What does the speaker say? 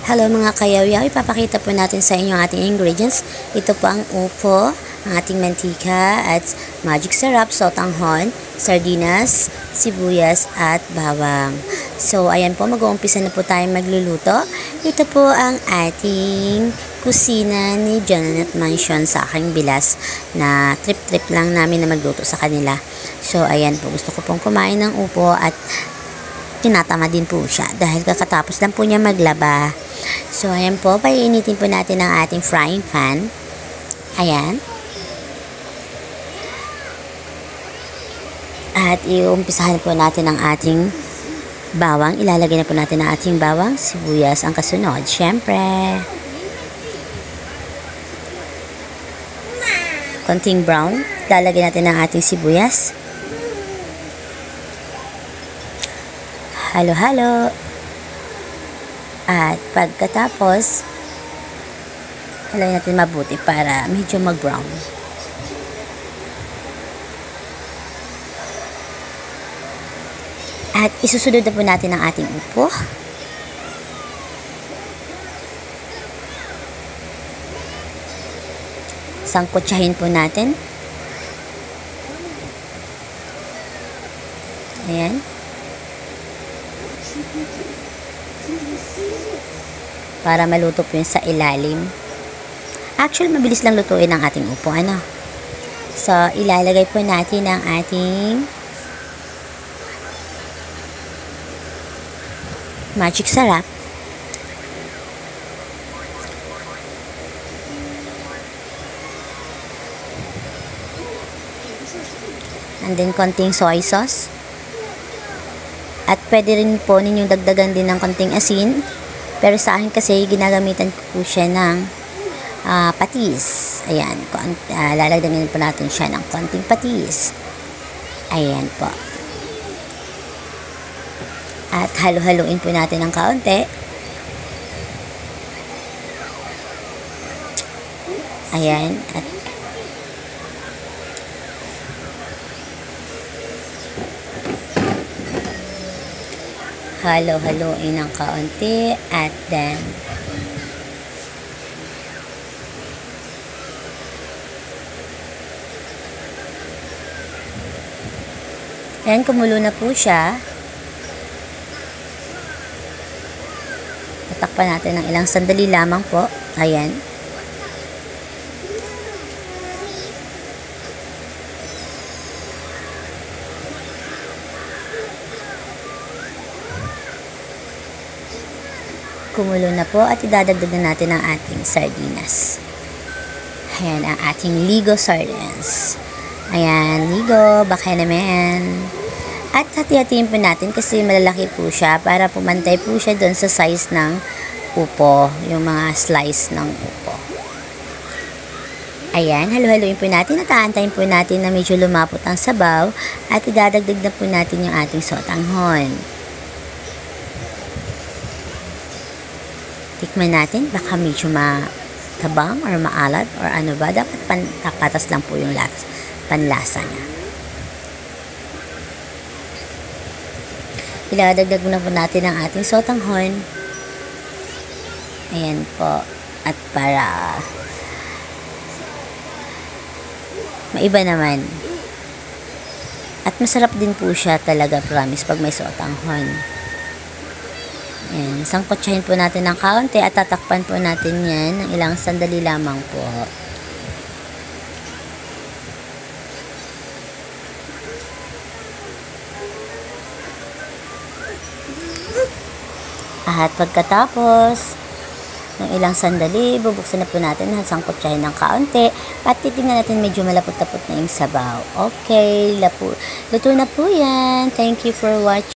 Hello mga kayaw-yaw, ipapakita po natin sa inyo ang ating ingredients. Ito po ang upo, ang ating mantika at magic syrup, sotanghon, sardinas, sibuyas at bawang. So ayan po, mag-uumpisa na po tayo magluluto. Ito po ang ating kusina ni Janet Mansion sa aking bilas na trip-trip lang namin na magluto sa kanila. So ayan po, gusto ko pong kumain ng upo at tinatama din po siya dahil kakatapos lang po niya maglaba. So, ayan po, paiinitin po natin ang ating frying pan. Ayan. At iumpisahan po natin ang ating bawang. Ilalagay na po natin ang ating bawang, sibuyas ang kasunod. Siyempre. Konting brown. Ilalagay natin ang ating sibuyas. Halo-halo. At pagkatapos, halayin natin mabuti para medyo mag-brown. At isusunod na po natin ang ating upo. Sangkutsahin po natin. Ayan. Para maluto po yun sa ilalim. Actually, mabilis lang lutuin ang ating upo. So, ilalagay po natin ang ating magic syrup. And then, konting soy sauce. At pwede rin po ninyong dagdagan din ng konting asin. Pero sa akin kasi, ginagamitan ko po siya ng patis. Ayan. Lalagdagan po natin siya ng konting patis. Ayan po. At halo-haloin po natin ng kaunti. Ayan. At halo-haloin ng kaunti at then ayan, kumulo na po siya. Tatakpan natin ng ilang sandali lamang po. Ayan. Kumulo na po at idadagdag na natin ang ating sardinas. Ayan, ang ating Ligo sardines. Ayan, Ligo, baka naman. At hati-hatiin po natin kasi malalaki po siya para pumantay po siya doon sa size ng upo, yung mga slice ng upo. Ayan, halo-haloin po natin at aantayin po natin na medyo lumapot ang sabaw at idadagdag na po natin yung ating sotanghon. Tikman natin, baka medyo matabang or maalat or ano ba. Dapat patas lang po yung panlasa niya. Iladagdag na po natin ang ating sotanghon. Ayan po. At para maiba naman. At masarap din po siya talaga, promise, pag may sotanghon. Ayan, sangkotsahin po natin ng kaunti at tatakpan po natin yan ng ilang sandali lamang po. At pagkatapos ng ilang sandali, bubuksan na po natin at sangkotsahin ng kaunti at titignan natin medyo malapot-lapot na yung sabaw. Okay, luto na po yan. Thank you for watching.